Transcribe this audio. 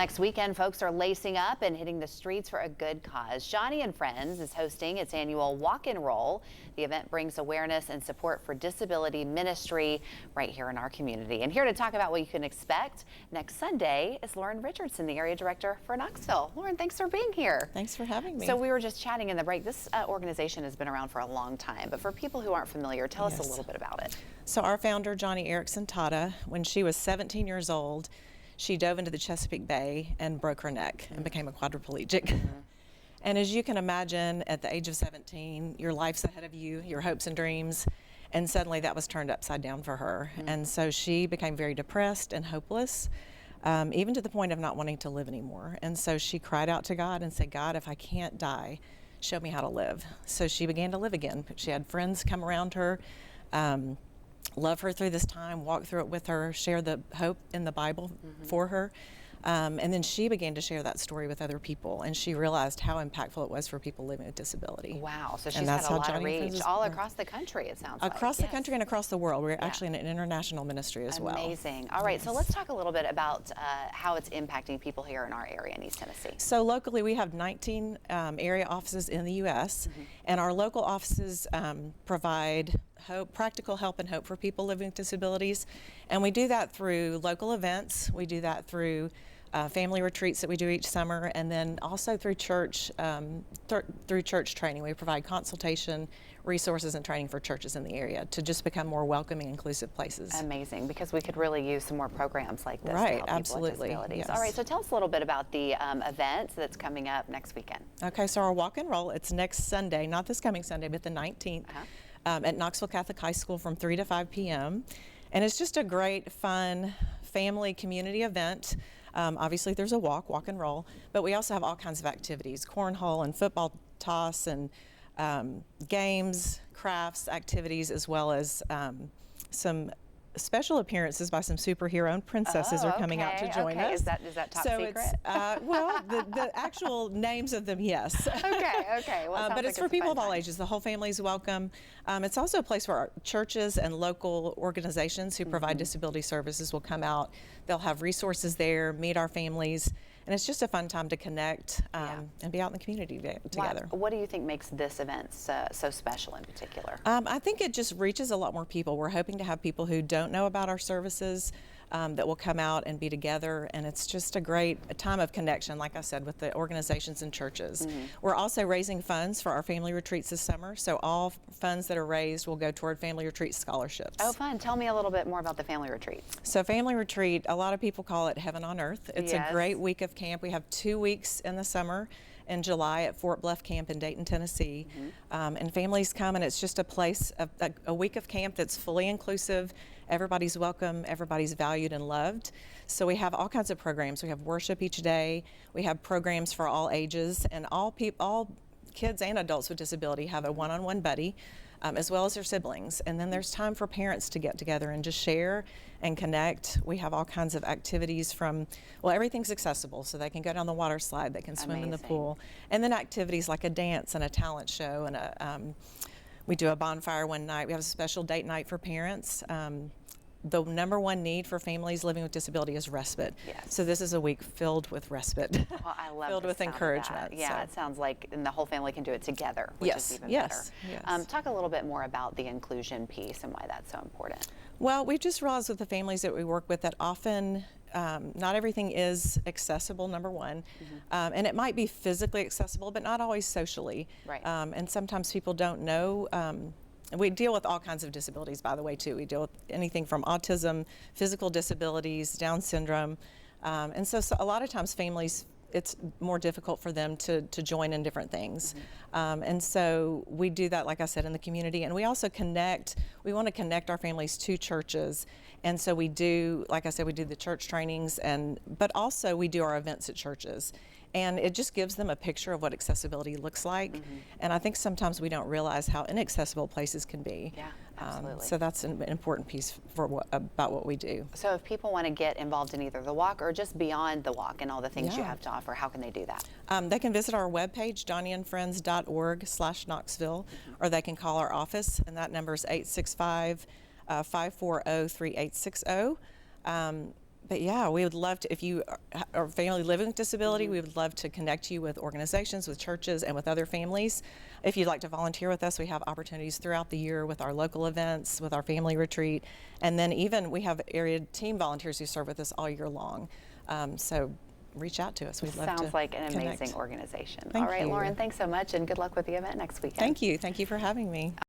Next weekend, folks are lacing up and hitting the streets for a good cause. Joni and Friends is hosting its annual Walk and Roll. The event brings awareness and support for disability ministry right here in our community. And here to talk about what you can expect next Sunday is Lauren Richardson, the area director for Knoxville. Lauren, thanks for being here. Thanks for having me. So we were just chatting in the break. This organization has been around for a long time, but for people who aren't familiar, tell us a little bit about it. So our founder, Joni Erickson Tata, when she was 17 years old, she dove into the Chesapeake Bay and broke her neck and became a quadriplegic. And as you can imagine, at the age of 17, your life's ahead of you, your hopes and dreams, and suddenly that was turned upside down for her. And so she became very depressed and hopeless, even to the point of not wanting to live anymore. And so she cried out to God and said, God, if I can't die, show me how to live. So she began to live again. She had friends come around her, love her through this time, walk through it with her, share the hope in the Bible for her. And then she began to share that story with other people, and she realized how impactful it was for people living with disability. Wow, so she's had a lot of reach all across the country, it sounds like. Across the country and across the world. We're actually in an international ministry as well. Amazing. All right, so let's talk a little bit about how it's impacting people here in our area in East Tennessee. So locally, we have 19 area offices in the U.S., and our local offices provide practical help and hope for people living with disabilities. And we do that through local events. We do that through family retreats that we do each summer, and then also through church training. We provide consultation, resources, and training for churches in the area to just become more welcoming, inclusive places. Amazing, because we could really use some more programs like this right, to help absolutely. people with disabilities. Yes. All right, so tell us a little bit about the event that's coming up next weekend. Okay, so our walk and roll, it's next Sunday, not this coming Sunday, but the 19th. At Knoxville Catholic High School from 3 to 5 p.m. And it's just a great, fun, family community event. Obviously there's a walk and roll, but we also have all kinds of activities, cornhole and football toss and games, crafts, activities, as well as some special appearances by some superhero and princesses are coming out to join us. Is that top secret? It's, well, the actual names of them, yes. Okay. Well, but it's for people of all ages. The whole family is welcome. It's also a place where our churches and local organizations who provide disability services will come out. They'll have resources there, meet our families, and it's just a fun time to connect and be out in the community together. What do you think makes this event so special in particular? I think it just reaches a lot more people. We're hoping to have people who don't know about our services that will come out and be together, and it's just a time of connection, like I said, with the organizations and churches. We're also raising funds for our family retreats this summer, so all funds that are raised will go toward family retreat scholarships. Oh, fun. Tell me a little bit more about the family retreats. So family retreat, a lot of people call it heaven on earth. It's a great week of camp. We have 2 weeks in the summer in July at Fort Bluff Camp in Dayton, Tennessee. And families come, and it's just a place, a week of camp that's fully inclusive. Everybody's welcome, everybody's valued and loved. So we have all kinds of programs. We have worship each day. We have programs for all ages, and all kids and adults with disability have a one-on-one buddy, as well as their siblings. And then there's time for parents to get together and just share and connect. We have all kinds of activities everything's accessible, so they can go down the water slide, they can swim in the pool. And then activities like a dance and a talent show, and we do a bonfire one night. We have a special date night for parents. The number one need for families living with disability is respite. So this is a week filled with respite. Well, I love filled with encouragement. Yeah, it sounds like and the whole family can do it together, which is even better. Talk a little bit more about the inclusion piece and why that's so important. Well, we've just realized with the families that we work with that often not everything is accessible, number one, and it might be physically accessible, but not always socially. Right. And sometimes people don't know. We deal with all kinds of disabilities, by the way, too. We deal with anything from autism, physical disabilities, Down syndrome, and so a lot of times families, it's more difficult for them to join in different things. And so we do that, like I said, in the community. And we also we want to connect our families to churches. And so we do, like I said, we do the church trainings, but also we do our events at churches. And it just gives them a picture of what accessibility looks like. And I think sometimes we don't realize how inaccessible places can be. Yeah, absolutely. So that's an important piece about what we do. So if people want to get involved in either the walk or just beyond the walk and all the things you have to offer, how can they do that? They can visit our webpage, joniandfriends.org/Knoxville, or they can call our office, and that number is 865-540-3860. But yeah, we would love to, if you are a family living with disability, we would love to connect you with organizations, with churches, and with other families. If you'd like to volunteer with us, we have opportunities throughout the year with our local events, with our family retreat, and then even we have area team volunteers who serve with us all year long. So reach out to us. We'd love to Sounds like an connect. amazing organization. Thank All right, you. Lauren, thanks so much, and good luck with the event next weekend. Thank you. Thank you for having me.